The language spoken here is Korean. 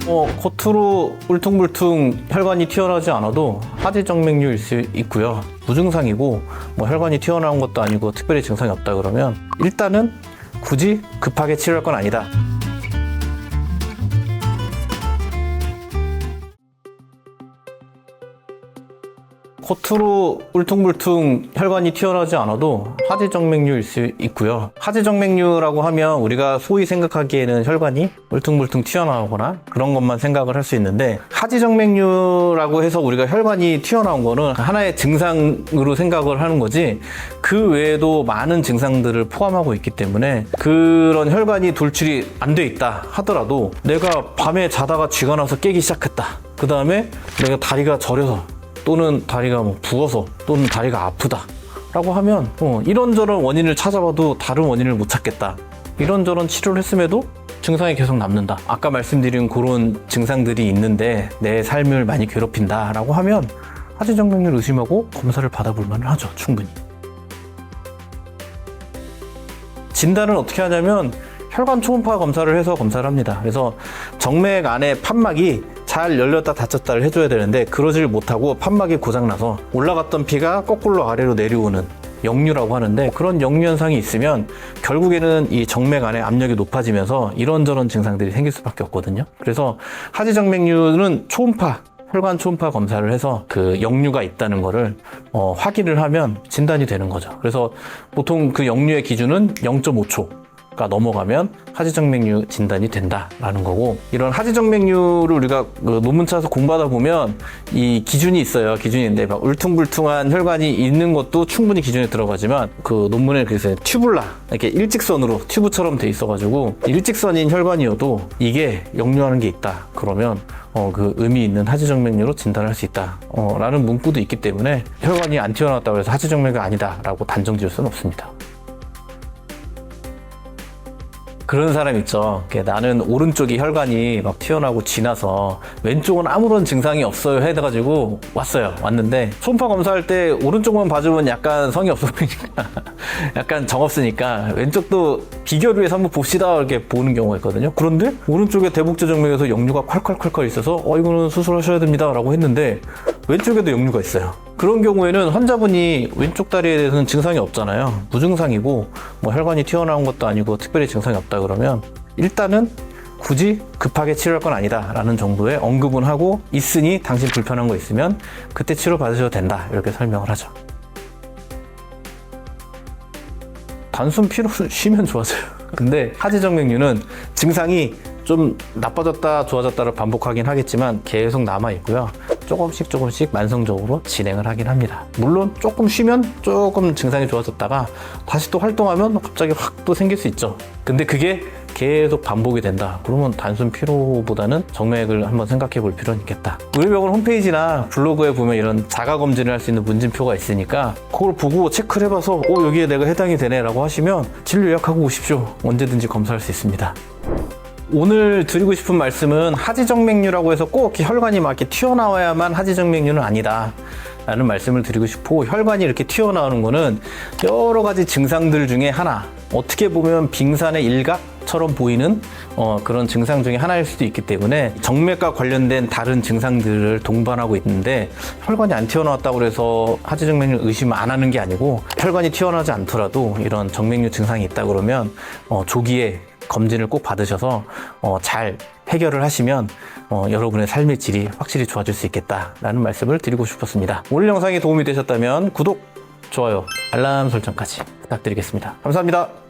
겉으로 울퉁불퉁 혈관이 튀어나오지 않아도 하지정맥류일 수 있고요. 무증상이고 혈관이 튀어나온 것도 아니고 특별히 증상이 없다 그러면 일단은 굳이 급하게 치료할 건 아니다. 겉으로 울퉁불퉁 혈관이 튀어나오지 않아도 하지정맥류일 수 있고요. 하지정맥류라고 하면 우리가 소위 생각하기에는 혈관이 울퉁불퉁 튀어나오거나 그런 것만 생각을 할 수 있는데, 하지정맥류라고 해서 우리가 혈관이 튀어나온 거는 하나의 증상으로 생각을 하는 거지, 그 외에도 많은 증상들을 포함하고 있기 때문에 그런 혈관이 돌출이 안 돼 있다 하더라도 내가 밤에 자다가 쥐가 나서 깨기 시작했다, 그 다음에 내가 다리가 저려서 또는 다리가 부어서 또는 다리가 아프다 라고 하면 이런저런 원인을 찾아봐도 다른 원인을 못 찾겠다, 이런저런 치료를 했음에도 증상이 계속 남는다, 아까 말씀드린 그런 증상들이 있는데 내 삶을 많이 괴롭힌다 라고 하면 하지정맥류를 의심하고 검사를 받아볼 만은 하죠. 충분히. 진단은 어떻게 하냐면 혈관 초음파 검사를 해서 검사를 합니다. 그래서 정맥 안에 판막이 잘 열렸다 닫혔다를 해줘야 되는데 그러질 못하고 판막이 고장나서 올라갔던 피가 거꾸로 아래로 내려오는 역류라고 하는데, 그런 역류 현상이 있으면 결국에는 이 정맥 안에 압력이 높아지면서 이런저런 증상들이 생길 수밖에 없거든요. 그래서 하지정맥류는 혈관 초음파 검사를 해서 그 역류가 있다는 거를 확인을 하면 진단이 되는 거죠. 그래서 보통 그 역류의 기준은 0.5초가 넘어가면 하지정맥류 진단이 된다라는 거고, 이런 하지정맥류를 우리가 그 논문 찾아서 공부하다 보면 이 기준이 있어요. 기준인데 막 울퉁불퉁한 혈관이 있는 것도 충분히 기준에 들어가지만, 그 논문에 그래서 튜블라 이렇게 일직선으로 튜브처럼 돼 있어가지고 일직선인 혈관이어도 이게 역류하는 게 있다 그러면 그 의미 있는 하지정맥류로 진단할 수 있다 라는 문구도 있기 때문에 혈관이 안 튀어나왔다고 해서 하지정맥이 아니다 라고 단정 지을 수는 없습니다. 그런 사람 있죠. 나는 오른쪽이 혈관이 막 튀어나오고 지나서 왼쪽은 아무런 증상이 없어요 해가지고 왔는데 초음파 검사할 때 오른쪽만 봐주면 약간 성의 없어 보이니까 약간 정없으니까 왼쪽도 비교를 위해서 한번 봅시다 이렇게 보는 경우가 있거든요. 그런데 오른쪽에 대복제 정맥에서 역류가 콸콸콸콸 있어서 이거는 수술하셔야 됩니다 라고 했는데 왼쪽에도 역류가 있어요. 그런 경우에는 환자분이 왼쪽 다리에 대해서는 증상이 없잖아요. 무증상이고 혈관이 튀어나온 것도 아니고 특별히 증상이 없다 그러면 일단은 굳이 급하게 치료할 건 아니다 라는 정도의 언급은 하고, 있으니 당신 불편한 거 있으면 그때 치료 받으셔도 된다 이렇게 설명을 하죠. 단순 피로를 쉬면 좋아져요. 근데 하지정맥류는 증상이 좀 나빠졌다 좋아졌다를 반복하긴 하겠지만 계속 남아있고요. 조금씩 만성적으로 진행을 하긴 합니다. 물론 조금 쉬면 조금 증상이 좋아졌다가 다시 또 활동하면 갑자기 확 또 생길 수 있죠. 근데 그게 계속 반복이 된다 그러면 단순 피로보다는 정맥을 한번 생각해 볼 필요는 있겠다. 우리 병원 홈페이지나 블로그에 보면 이런 자가검진을 할 수 있는 문진표가 있으니까 그걸 보고 체크를 해봐서 여기에 내가 해당이 되네 라고 하시면 진료 예약하고 오십시오. 언제든지 검사할 수 있습니다. 오늘 드리고 싶은 말씀은 하지정맥류라고 해서 꼭 이렇게 혈관이 막 이렇게 튀어나와야만 하지정맥류는 아니다 라는 말씀을 드리고 싶고, 혈관이 이렇게 튀어나오는 거는 여러 가지 증상들 중에 하나, 어떻게 보면 빙산의 일각처럼 보이는 그런 증상 중에 하나일 수도 있기 때문에 정맥과 관련된 다른 증상들을 동반하고 있는데, 혈관이 안 튀어나왔다고 해서 하지정맥류 의심 안 하는 게 아니고, 혈관이 튀어나오지 않더라도 이런 정맥류 증상이 있다 그러면 조기에 검진을 꼭 받으셔서 잘 해결을 하시면 여러분의 삶의 질이 확실히 좋아질 수 있겠다라는 말씀을 드리고 싶었습니다. 오늘 영상이 도움이 되셨다면 구독, 좋아요, 알람 설정까지 부탁드리겠습니다. 감사합니다.